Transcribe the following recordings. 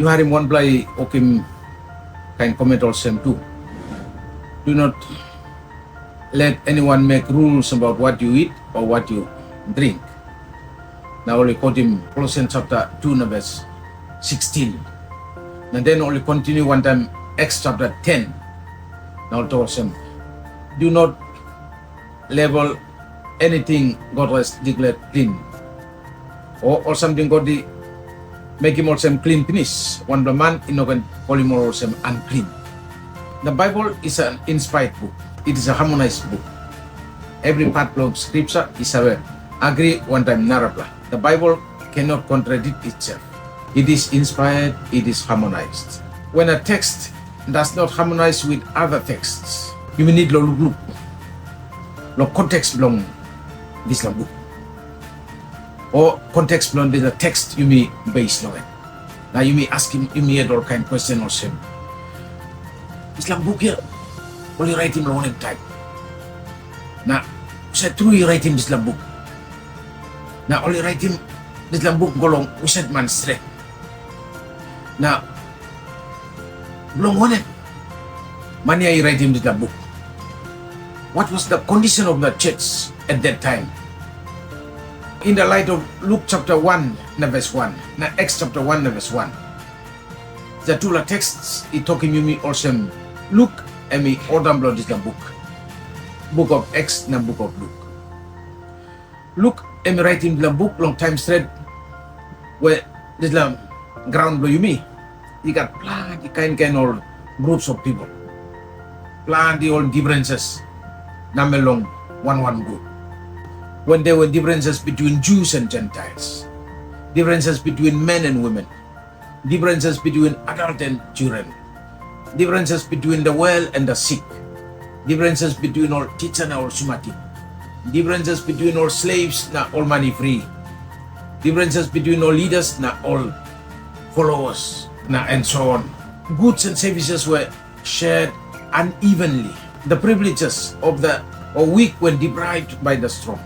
You had him one play, okim kind comment or same too. Do not let anyone make rules about what you eat or what you drink. Now only quote him Colossians chapter 2 verse 16. And then only continue one time Acts chapter 10. Now towards him, do not label anything God has declared clean. Or something God make him also clean finish. One the man in can call him also unclean. The Bible is an inspired book. It is a harmonized book. Every part of scripture is a agree one time narrabla. The Bible cannot contradict itself. It is inspired, it is harmonized. When a text does not harmonize with other texts, you may need look context belong this book. Or context belong the text you may base on it. Now you may ask him immediate or kind question or same. Islam book here, only write him long time. Now, said true you write him Islam book. Now only write him Islam book go long, we said man straight. Now, belong Wanem, many I write him Islam book. What was the condition of the church at that time? In the light of Luke chapter 1 verse 1, now Acts chapter 1 verse 1. The two texts it talking you me also Luke and me order blood is the book of Acts and book of Luke. Luke and me writing the book long time straight where this ground blow you me. You got plenty kind all groups of people. Plenty all differences. Namelong one group. When there were differences between Jews and Gentiles, differences between men and women, differences between adult and children, differences between the well and the sick, differences between all teacher and all sumati, differences between all slaves na all money free, differences between all leaders na all followers na and so on. Goods and services were shared unevenly. The privileges of the weak were deprived by the strong.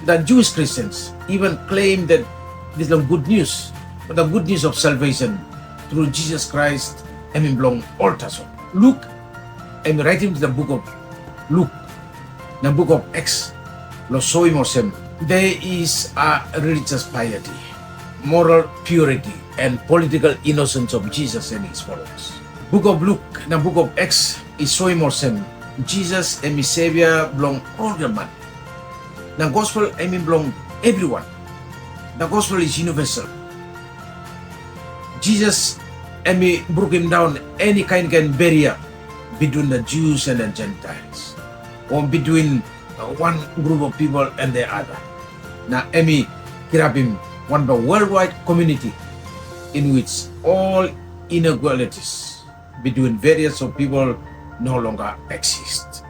The Jewish Christians even claimed that this is good news, the good news of salvation through Jesus Christ and belong all taso. Luke, I'm writing the book of Luke, the book of Acts, there is a religious piety, moral purity, and political innocence of Jesus and his followers. Book of Luke, the book of Acts is showing Mosem, Jesus and his Savior belong all the man. The gospel belong everyone. The gospel is universal. Jesus and me broke him down any kind of barrier between the Jews and the Gentiles, or between one group of people and the other. Now, Emi grab him one the worldwide community in which all inequalities between various of people no longer exist.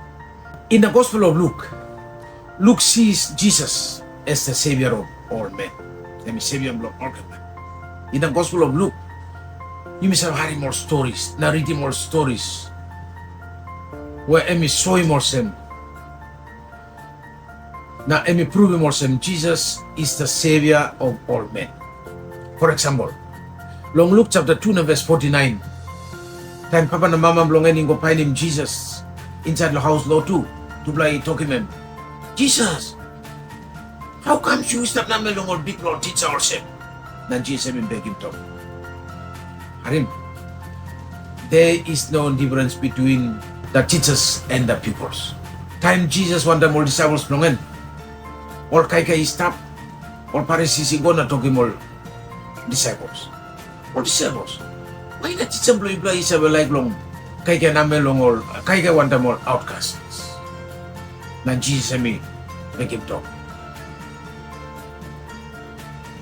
In the Gospel of Luke, Luke sees Jesus as the Savior of all men. Emi Savior of all men. In the Gospel of Luke, you must have heard more stories, narrating more stories, where Emi show him more sem. Now Emi prove him more sem. Jesus is the Savior of all men. For example, long Luke chapter 2 verse 49. Time Papa and Mama belong and go find him Jesus inside the house law too. To play talking him. Jesus, how come you stop na melong or big law teacher or sem? Then Jesus him beg him talk. Harim, there is no difference between the teachers and the pupils. Time Jesus want the more disciples belong in. All kai stop. All Pharisees go na talking more disciples. All disciples. Why not teach them to play Isabel like long? Kai na melong or kai want the more outcasts. Then Jesus me make him talk.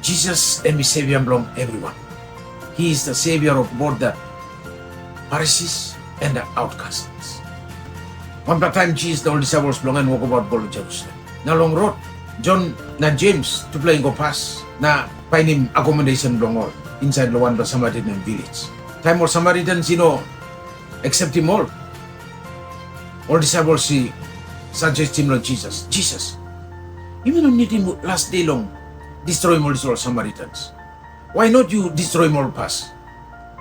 Jesus and me Savior belong everyone. He is the Savior of both the Pharisees and the outcasts. One time Jesus the old disciples belong and walk about Bolo Jerusalem. Na long road, John na James to play go pass na find him accommodation belong all inside the one the Samaritan village. Time or Samaritans, accept him all. All disciples see suggest him like Jesus. Jesus, you may not need him last day long. Destroy all these Samaritans. Why not you destroy more pass?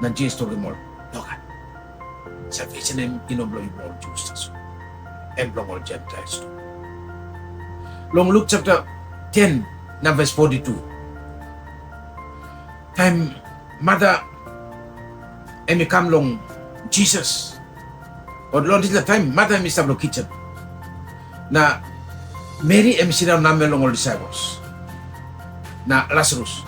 Nan Jesus told him all, look, salvation inoblo all Jews taso, emblong all Gentiles too. Long Luke chapter 10, verse 42. Time mother emi come long Jesus. Or Lord is the time mother emi stablo kitchen. Na Mary emi sit down namen long all disciples. Na Lazarus.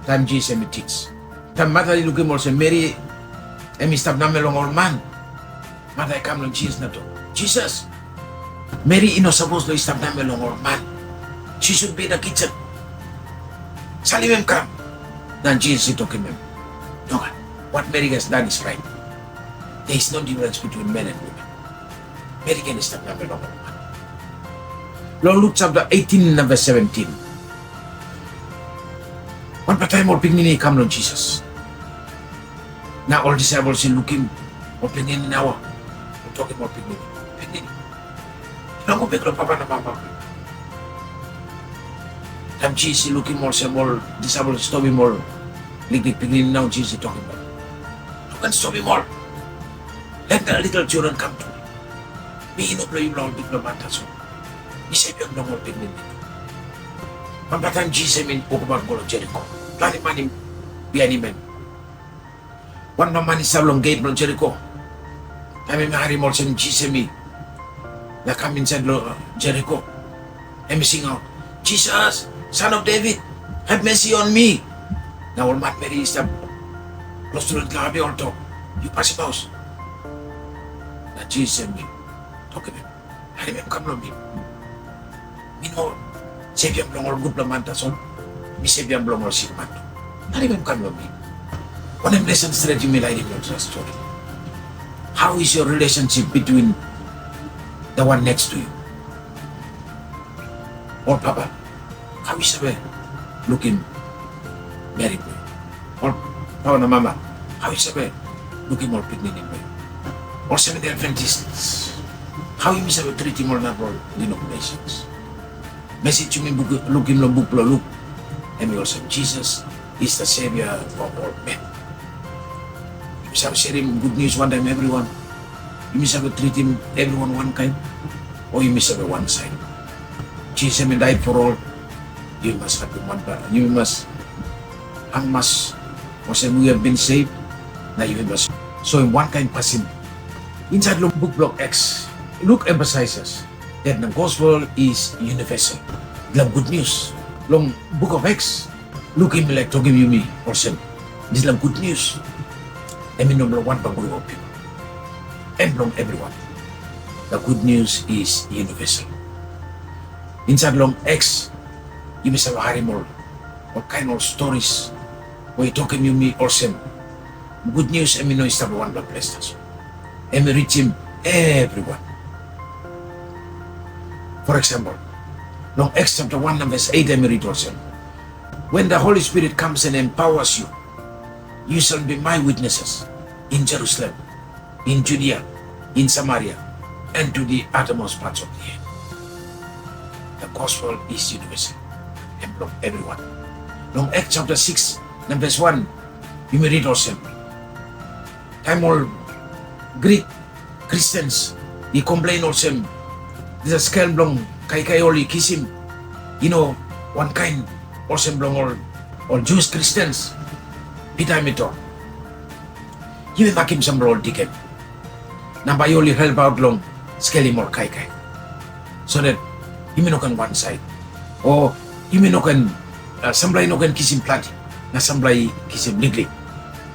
Time Jesus emi teach. Time mother looking also Mary emi stab namen long all man. Mother come long Jesus na to. Jesus. Mary ino supposed to stop namin long or man. She should be in the kitchen. Salim him come. Then Jesus took him. Look, what Mary has done is right. There is no difference between men and women. Mary can stop namin long or man. Long Luke chapter 18 verse 17. One time more pigmini come long Jesus. Now all disciples in looking or pigmini now. We're talking about pigmini. Nako beklo papa na mama. Tam Jesus looking more more disable stop him more. Like beginning now Jesus talking about. You can stop him more. Let the little children come to me. Me no play long diploma so. He said you no more beginning. Papa time Jesus mean about go Jericho. Plani mani be any man. One man is long gate from Jericho. Time me hari more sem Jesus me. They come inside Jericho and sing out, Jesus, Son of David, have mercy on me. Now old man Mary is close to the Gabi altar. You pass him house. Now Jesus and me, talk to him. I remember come to me. Me know, Savior blong or good lamanta son. Me Savior blong or sick man. I remember come to me. One of the lessons that you made, I remember the story. How is your relationship between the one next to you? Or Papa, how is the looking married boy? Or Papa and Mama, how is the looking more pregnant boy? Or Seventh-day Adventists, how you miss treating more natural denominations? Message you mean looking no book look, and we also Jesus is the Savior of all men. You must have sharing good news one time everyone. You must have treat him everyone one kind, or you must have one side. Jesus died for all. You must have one part. You must, or say we have been saved. Now you must. So in one kind person, inside the book block X, Luke emphasizes that the gospel is universal. The good news. Long book of X, Luke him like to give you me or same. This is good news. I mean number one for group of people. And long everyone. The good news is universal. Inside long X, you must have a more or kind of stories where you talking you me or same. Good news, I mean no is one blood place. And reach him everyone. For example, long X chapter 1 verse 8 I read also. When the Holy Spirit comes and empowers you, you shall be my witnesses in Jerusalem, in Judea, in Samaria, and to the uttermost parts of the earth. The gospel is universal and from everyone. Long Acts chapter 6, verse 1, you may read also. Time all Greek Christians, they complain also. This is scale long 𝐂𝐨𝐬 kiss him. You know, one kind also long all Jewish Christians. Peter Mito. He will make him some role ticket. Nambayoli help out long scale more 𝐂𝐨𝐬. So that he may not on one side. Or he may not on somebody no can kiss him plenty. Na somebody kiss him ligli.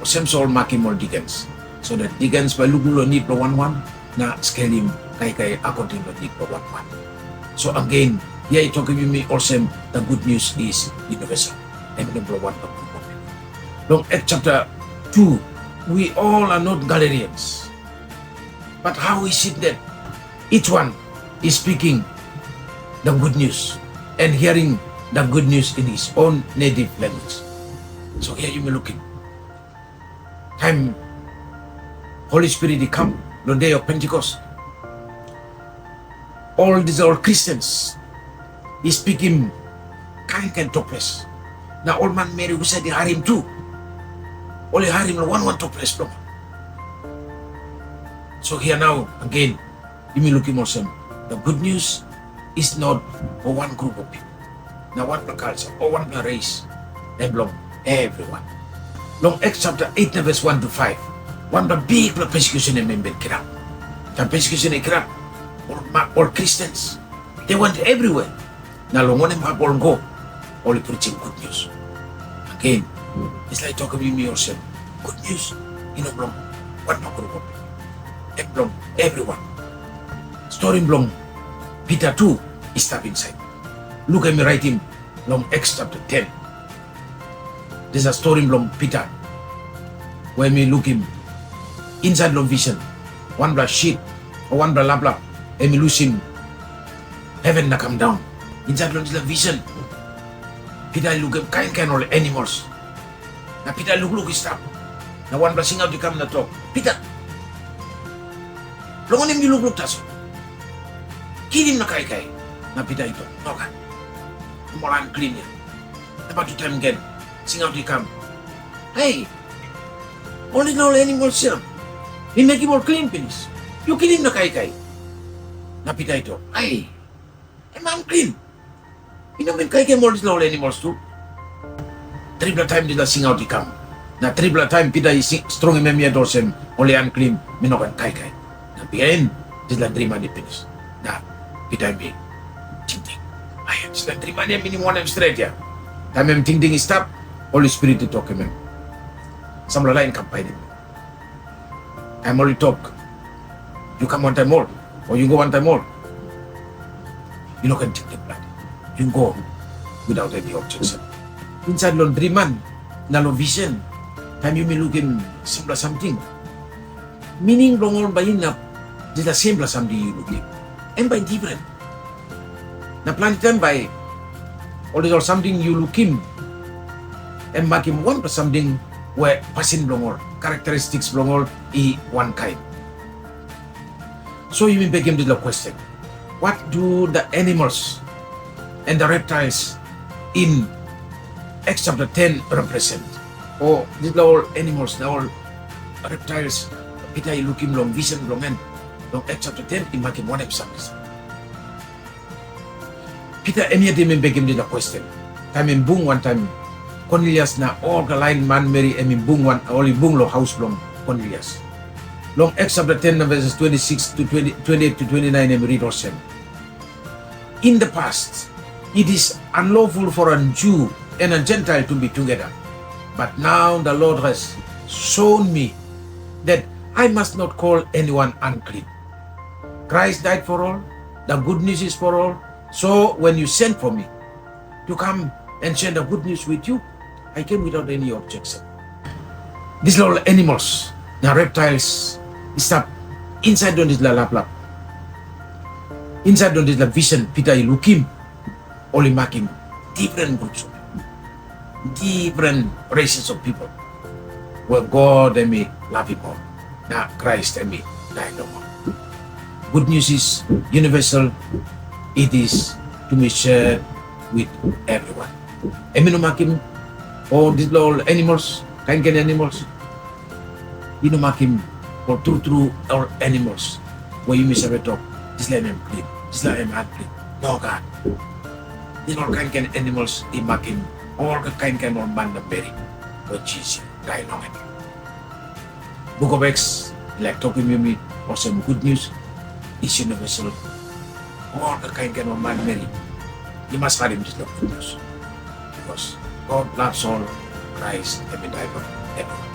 Or some soul make him more Dickens. So that Dickens by Lugulo need for 1-1. Na scale him 𝐂𝐨𝐬 according to need for 1-1. So again, here talking with me also the good news is universal. And number 1 of Long Acts chapter 2, we all are not Galileans. But how is it that each one is speaking the good news and hearing the good news in his own native language? So here you may looking. Time Holy Spirit he come the day of Pentecost. All these are Christians is speaking kind topes. Now old man Mary who said they are him too. Only harim lo one to place long. So here now again, you may look at the good news is not for one group of people. Now one culture or one race, they belong everyone. Long Acts chapter 8 verse 1 to 5. One the big persecution in member kirap. The persecution in kirap all Christians. They went everywhere. Now long Wanem all go, only preaching good news. Again, it's like talking to me yourself. Good news, belong one group of people. They belong everyone. Story belong Peter 2 is step inside. Look at me writing long Acts chapter 10. There's a story belong Peter. When we look him inside long vision, one black sheep or one black lap, and we lose him. Heaven na come down. Inside long vision, Peter look at kind all animals. Now Peter look stop. Now one black sing out the come na talk. Peter, long him you look taso. Kill him na kai. Na Peter ito. No ka. More unclean yan. About to time again. Sing out the come. Hey, only all animals here. We make him all clean, please. You kill him na kai. Na Peter ito. Hey, I'm unclean. You know, kai more all animals too. Triple time did I sing out the come. Na triple time Peter is strong in memory dorsem. Only unclean. Minokan kai. Na again, did la dream and finish. Na Peter be. Ting. Ayan, sila terima niya minimum Wanem straight ya. Time ting stop, Holy Spirit to talk him. Some lain kampay din. I'm only talk. You come one time more, or you go one time more. You know can take the blood. You go without any objection. Inside laundry man, na vision. Time you may look in something. Meaning long all by enough, just the same something you look in. And by different. Na plan them by or something you look him and make him one for something where passing belong characteristics belong one kind. So you may beg him to the question, what do the animals and the reptiles in Acts chapter 10 represent? Or these are all animals, they all reptiles. Peter look him long vision long and long Acts chapter 10 in make him one example. Peter immediately beg him the question. Time in bung one time, Cornelius na all the line man Mary and bung one only bung lo house long Cornelius. Long Acts chapter 10 verses 26 to 28 to 29 and read also. In the past, it is unlawful for a Jew and a Gentile to be together. But now the Lord has shown me that I must not call anyone unclean. Christ died for all. The good news is for all. So when you sent for me to come and share the good news with you, I came without any objection. These little animals, the reptiles, stop inside on this lap. Inside on this vision, Peter look him, only making different groups of people, different races of people. Where God and me love him all. Now Christ and me die no more. Good news is universal. It is to be shared with everyone. Makim, or these little animals, kind animals, makim, or true our animals, where you miss a talk, this like I'm clean, this like I'm unclean. No God. These all kind animals, makim, all the kind of man of berry, or cheese, guy long it. Book of Acts, like talking with me, or some good news, is universal. All the kind of man Mary, you must have him just love good news. Because God loves all, Christ, and we die for everyone.